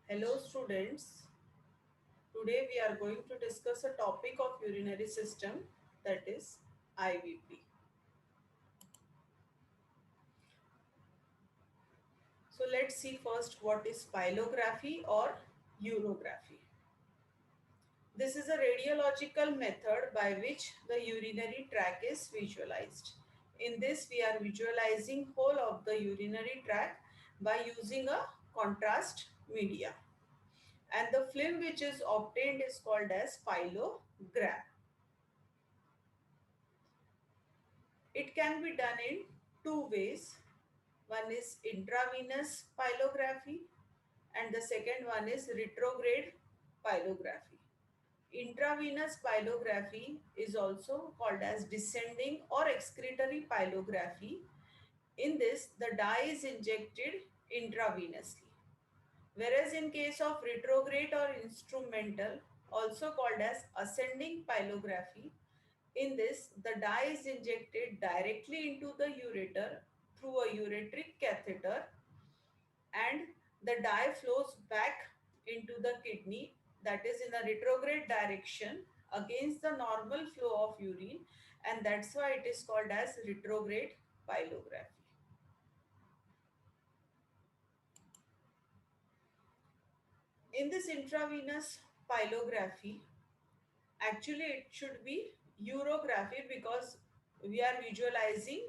Hello students, today we are going to discuss a topic of urinary system, that is IVP. So let's see first what is pylography or urography. This is a radiological method by which the urinary tract is visualized. In this we are visualizing whole of the urinary tract by using a contrast media, and the film which is obtained is called as pylogram. It can be done in two ways. One is intravenous pylography and the second one is retrograde pylography. Intravenous pylography is also called as descending or excretory pylography. In this, the dye is injected intravenously. Whereas in case of retrograde or instrumental, also called as ascending pylography, in this, the dye is injected directly into the ureter through a ureteric catheter, and the dye flows back into the kidney, that is in a retrograde direction against the normal flow of urine, and that's why it is called as retrograde pylography. In this intravenous pylography, actually it should be urography because we are visualizing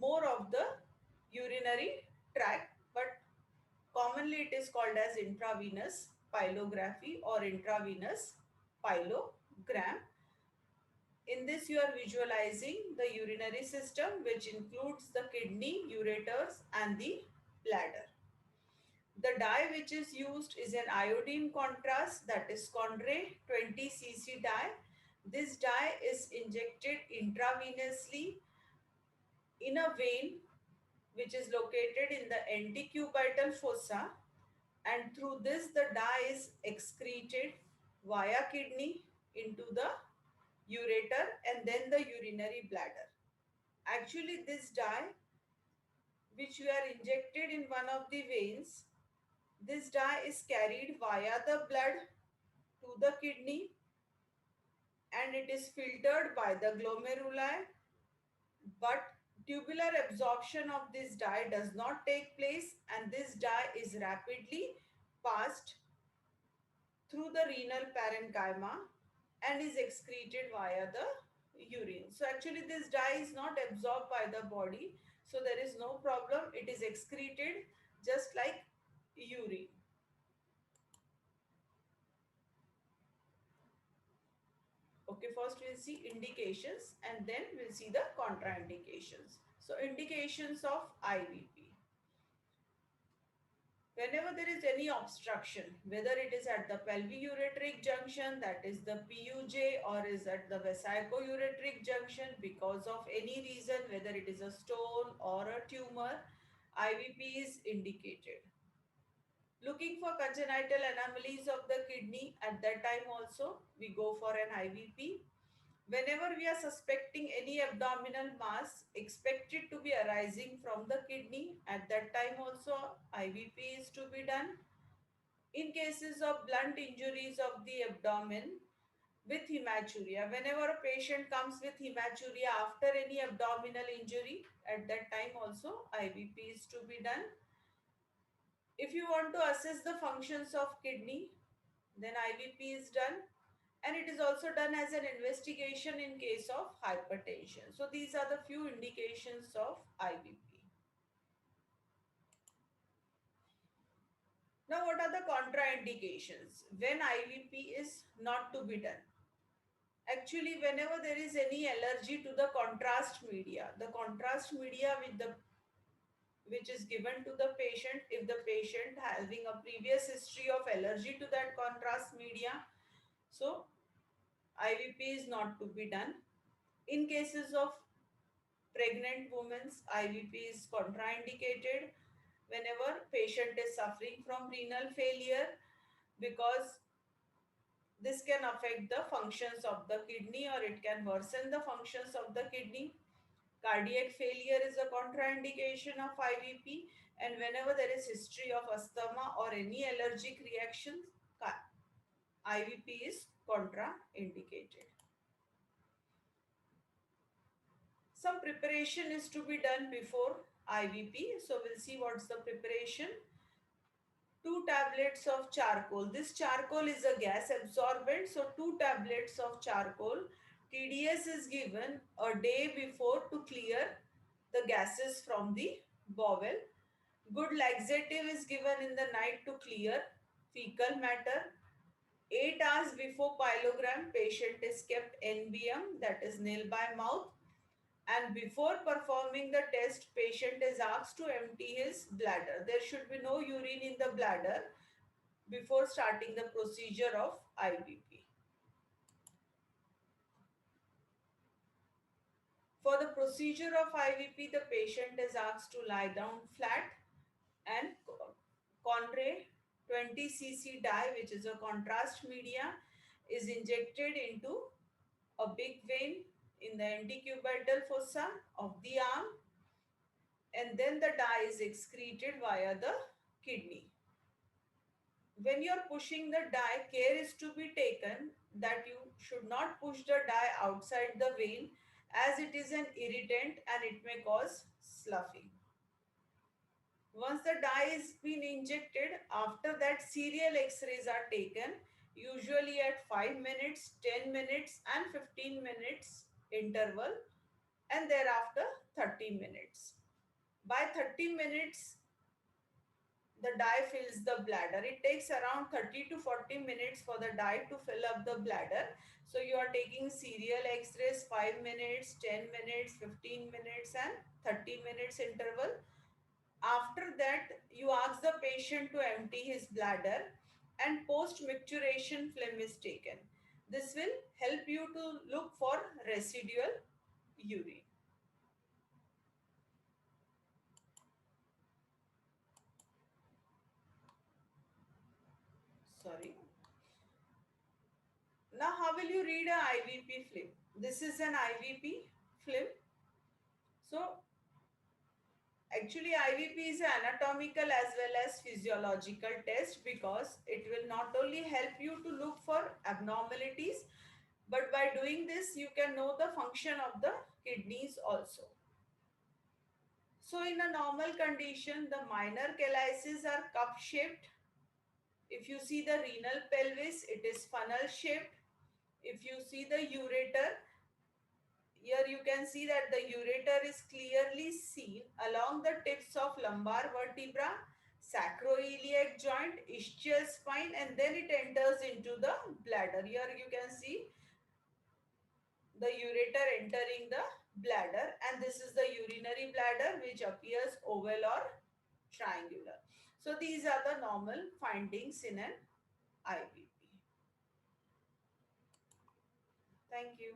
more of the urinary tract, but commonly it is called as intravenous pylography or intravenous pylogram. In this you are visualizing the urinary system, which includes the kidney, ureters and the bladder. The dye which is used is an iodine contrast, that is Condray 20 cc dye. This dye is injected intravenously in a vein which is located in the antecubital fossa, and through this the dye is excreted via kidney into the ureter and then the urinary bladder. Actually, this dye which we are injected in one of the veins, this dye is carried via the blood to the kidney and it is filtered by the glomeruli, but tubular absorption of this dye does not take place, and this dye is rapidly passed through the renal parenchyma and is excreted via the urine. So actually this dye is not absorbed by the body, so there is no problem. It is excreted just like urine. Okay, first we'll see indications and then we'll see the contraindications. So indications of IVP. Whenever there is any obstruction, whether it is at the pelvic-ureteric junction, that is the PUJ, or is at the vesico-ureteric junction, because of any reason, whether it is a stone or a tumor, IVP is indicated. Looking for congenital anomalies of the kidney, at that time also we go for an IVP. Whenever we are suspecting any abdominal mass expected to be arising from the kidney, at that time also IVP is to be done. In cases of blunt injuries of the abdomen with hematuria, whenever a patient comes with hematuria after any abdominal injury, at that time also IVP is to be done. If you want to assess the functions of kidney, then IVP is done, and it is also done as an investigation in case of hypertension. So these are the few indications of IVP. Now what are the contraindications when IVP is not to be done? Actually, whenever there is any allergy to the contrast media, the contrast media which is given to the patient, if the patient having a previous history of allergy to that contrast media, so IVP is not to be done. In cases of pregnant women's, IVP is contraindicated whenever patient is suffering from renal failure, because this can affect the functions of the kidney or it can worsen the functions of the kidney. Cardiac failure is a contraindication of IVP, And whenever there is history of asthma or any allergic reaction, IVP is contraindicated. Some preparation is to be done before IVP. So we'll see what's the preparation. 2 tablets of charcoal. This charcoal is a gas absorbent. So 2 tablets of charcoal. TDS is given a day before to clear the gases from the bowel. Good laxative is given in the night to clear fecal matter. 8 hours before pyelogram, patient is kept NBM, that is nail by mouth, and before performing the test, patient is asked to empty his bladder. There should be no urine in the bladder before starting the procedure of IVP. For the procedure of IVP, the patient is asked to lie down flat and Conray 20 cc dye, which is a contrast media, is injected into a big vein in the antecubital fossa of the arm, and then the dye is excreted via the kidney. When you're pushing the dye, care is to be taken that you should not push the dye outside the vein, as it is an irritant and it may cause sloughing. Once the dye is been injected, after that serial x-rays are taken, usually at 5 minutes, 10 minutes and 15 minutes interval, and thereafter 30 minutes. By 30 minutes, the dye fills the bladder. It takes around 30 to 40 minutes for the dye to fill up the bladder. So you are taking serial x-rays 5 minutes, 10 minutes, 15 minutes and 30 minutes interval. After that, you ask the patient to empty his bladder and post-micturition film is taken. This will help you to look for residual urine. Sorry. Now, how will you read a IVP film? This is an IVP film. So, actually, IVP is an anatomical as well as physiological test because it will not only help you to look for abnormalities, but by doing this, you can know the function of the kidneys also. So, in a normal condition, the minor calyces are cup shaped. If you see the renal pelvis, it is funnel shaped. If you see the ureter, here you can see that the ureter is clearly seen along the tips of lumbar vertebra, sacroiliac joint, ischial spine, and then it enters into the bladder. Here you can see the ureter entering the bladder, and this is the urinary bladder which appears oval or triangular. So these are the normal findings in an IVP. Thank you.